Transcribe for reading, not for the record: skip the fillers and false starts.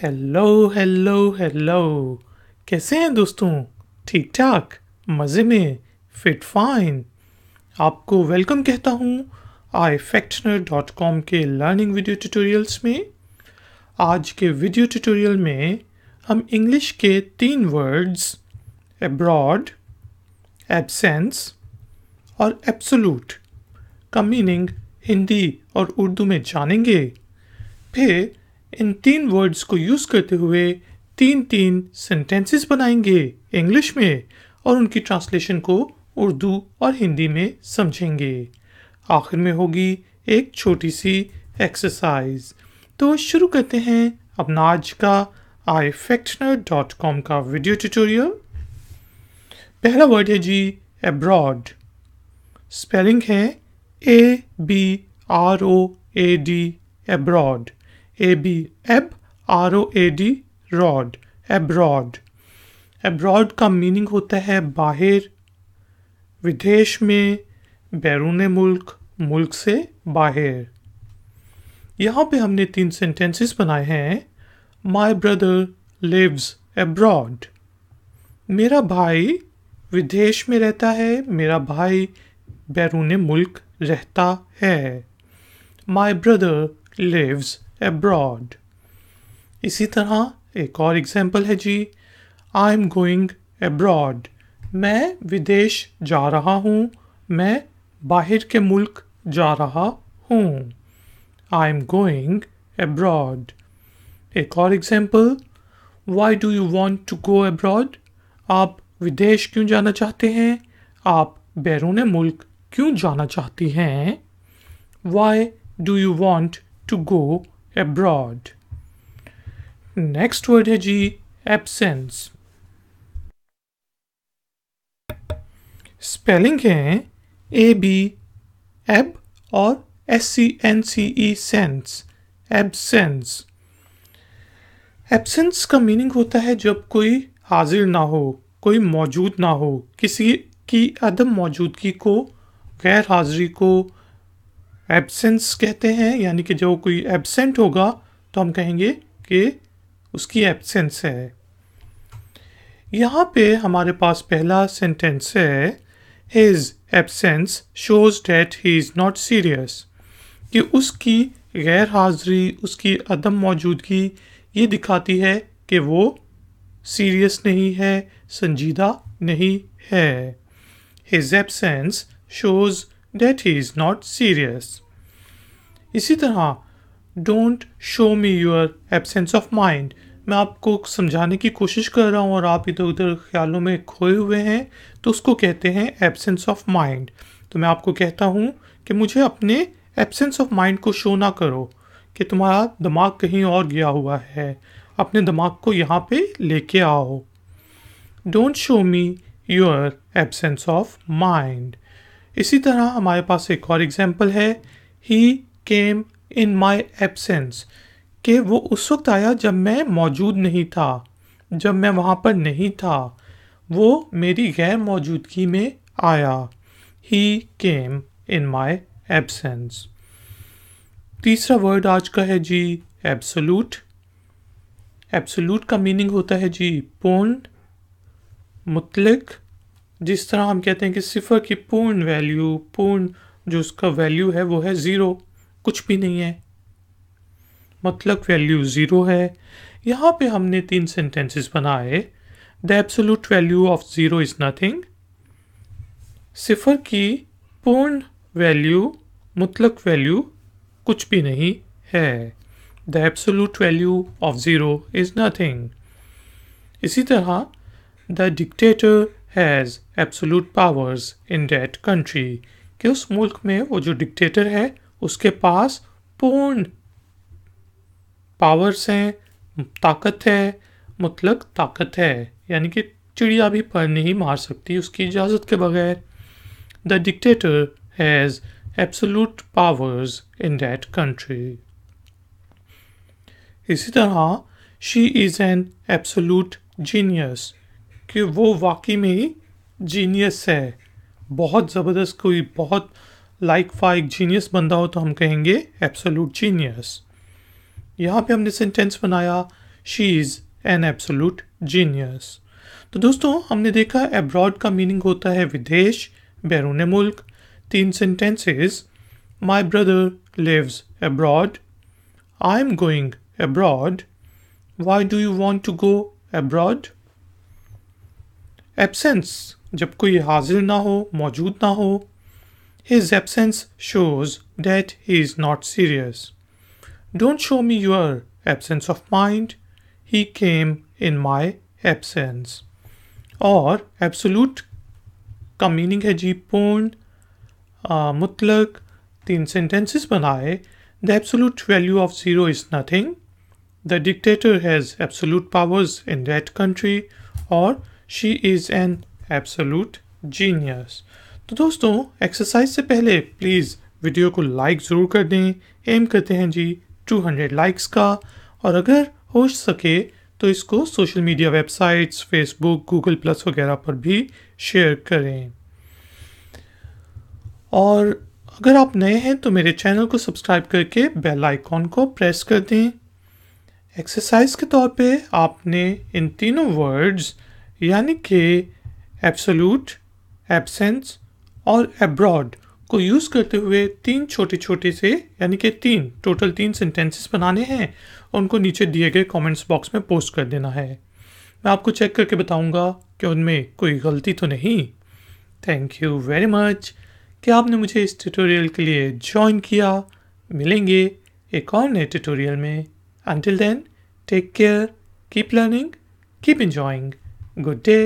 Hello hello hello. कैसे हैं दोस्तों? ठीक ठाक, मज़े में, फिट फाइन। आपको वेलकम कहता हूँ ifactioner.com के लर्निंग वीडियो ट्यूटोरियल्स में। आज के वीडियो ट्यूटोरियल में हम इंग्लिश के 3 वर्ड्स अब्रॉड, एब्सेंस और एब्सोल्यूट का मीनिंग हिंदी और उर्दू में जानेंगे। फिर इन 3 वर्ड्स को यूज़ करते हुए 3 सेंटेंसेस बनाएंगे इंग्लिश में और उनकी ट्रांसलेशन को उर्दू और हिंदी में समझेंगे। आखिर में होगी एक छोटी सी एक्सरसाइज। तो शुरू करते हैं अपना आज का ifactioner.com का वीडियो ट्यूटोरियल। पहला वर्ड है जी अब्रॉड। स्पेलिंग है ABROAD, abroad. ab ROAD, rod, abroad. Abroad का मीनिंग होता है बाहर, विदेश में, बैरून मुल्क, मुल्क से बाहर। यहाँ पे हमने 3 सेंटेंसेस बनाए हैं। My brother lives abroad. मेरा भाई विदेश में रहता है, मेरा भाई बैरून मुल्क रहता है। My brother lives abroad. इसी तरह एक और एग्जाम्पल है जी, आई एम गोइंग अब्रॉड। मैं विदेश जा रहा हूँ, मैं बाहर के मुल्क जा रहा हूँ। I am going abroad. एक और example, why do you want to go abroad. आप विदेश क्यों जाना चाहते हैं? आप बैरून मुल्क क्यों जाना चाहती हैं? Why do you want to go abroad. Next word है जी एब्सेंस। स्पेलिंग है AB एब और SCNCE सेंस, एब्सेंस। एब्सेंस का मीनिंग होता है जब कोई हाजिर ना हो, कोई मौजूद ना हो, किसी की अदम मौजूदगी को, गैर हाजिरी को एब्सेंस कहते हैं। यानी कि जो कोई एब्सेंट होगा तो हम कहेंगे कि उसकी एब्सेंस है। यहाँ पे हमारे पास पहला सेंटेंस है, his absence shows that he is not serious. कि उसकी गैर हाजिरी, उसकी अदम मौजूदगी ये दिखाती है कि वो सीरियस नहीं है, संजीदा नहीं है। His absence shows that he is not serious. इसी तरह don't show me your absence of mind। मैं आपको समझाने की कोशिश कर रहा हूँ और आप इधर उधर ख्यालों में खोए हुए हैं, तो उसको कहते हैं absence of mind। तो मैं आपको कहता हूँ कि मुझे अपने absence of mind को शो ना करो, कि तुम्हारा दिमाग कहीं और गया हुआ है, अपने दिमाग को यहाँ पे लेके आओ। Don't show me your absence of mind। इसी तरह हमारे पास एक और एग्जाम्पल है, ही केम इन माई एब्सेंस। कि वो उस वक्त आया जब मैं मौजूद नहीं था, जब मैं वहाँ पर नहीं था, वो मेरी गैर मौजूदगी में आया। ही केम इन माई एब्सेंस। तीसरा वर्ड आज का है जी एब्सोल्यूट। एब्सोल्यूट का मीनिंग होता है जी पूर्ण, मुतलक। जिस तरह हम कहते हैं कि सिफर की पूर्ण वैल्यू, पूर्ण जो उसका वैल्यू है वो है 0, कुछ भी नहीं है। मुतलक वैल्यू 0 है। यहाँ पे हमने 3 सेंटेंसेस बनाए। The absolute value of 0 is nothing. सिफर की पूर्ण वैल्यू, मुतलक वैल्यू कुछ भी नहीं है। The absolute value of 0 is nothing. इसी तरह the dictator has absolute powers in that country. कि उस मुल्क में वो जो डिक्टेटर है उसके पास पूर्ण पावर्स हैं, ताकत है, मुतलक ताकत है। यानी कि चिड़िया भी पर नहीं मार सकती उसकी इजाज़त के बगैर। The dictator has absolute powers in that country. इसी तरह she is an absolute genius. कि वो वाकई में ही जीनियस है, बहुत ज़बरदस्त, कोई बहुत लाइक फाइक जीनियस बंदा हो तो हम कहेंगे एब्सोल्यूट जीनियस। यहाँ पे हमने सेंटेंस बनाया, she is an absolute genius. तो दोस्तों हमने देखा अब्रॉड का मीनिंग होता है विदेश, बैरून मुल्क। 3 sentences. My brother lives abroad, I am going abroad, why do you want to go abroad. Absence, जब कोई हाजिर ना हो, मौजूद ना हो। His absence shows that he is not serious. Don't show me your absence of mind. He came in my absence. और absolute का मीनिंग है जी पूर्ण, मुतलक। 3 sentences बनाए। The absolute value of 0 is nothing. The dictator has absolute powers in that country. और she is an absolute genius. तो दोस्तों exercise से पहले प्लीज़ वीडियो को लाइक ज़रूर कर दें। एम करते हैं जी 200 लाइक्स का। और अगर हो सके तो इसको social media websites, Facebook, Google plus वगैरह पर भी शेयर करें। और अगर आप नए हैं तो मेरे चैनल को सब्सक्राइब करके बेल आइकॉन को प्रेस कर दें। एक्सरसाइज के तौर पे आपने इन तीनों वर्ड्स यानी कि एब्सोल्यूट, एब्सेंस और अब्रॉड को यूज़ करते हुए 3 छोटे छोटे से यानी कि टोटल 3 सेंटेंसेस बनाने हैं। उनको नीचे दिए गए कमेंट्स बॉक्स में पोस्ट कर देना है। मैं आपको चेक करके बताऊंगा कि उनमें कोई गलती तो नहीं। थैंक यू वेरी मच कि आपने मुझे इस ट्यूटोरियल के लिए ज्वाइन किया। मिलेंगे एक और नए ट्यूटोरियल में। Until then, take care, keep learning, keep enjoying. Good day.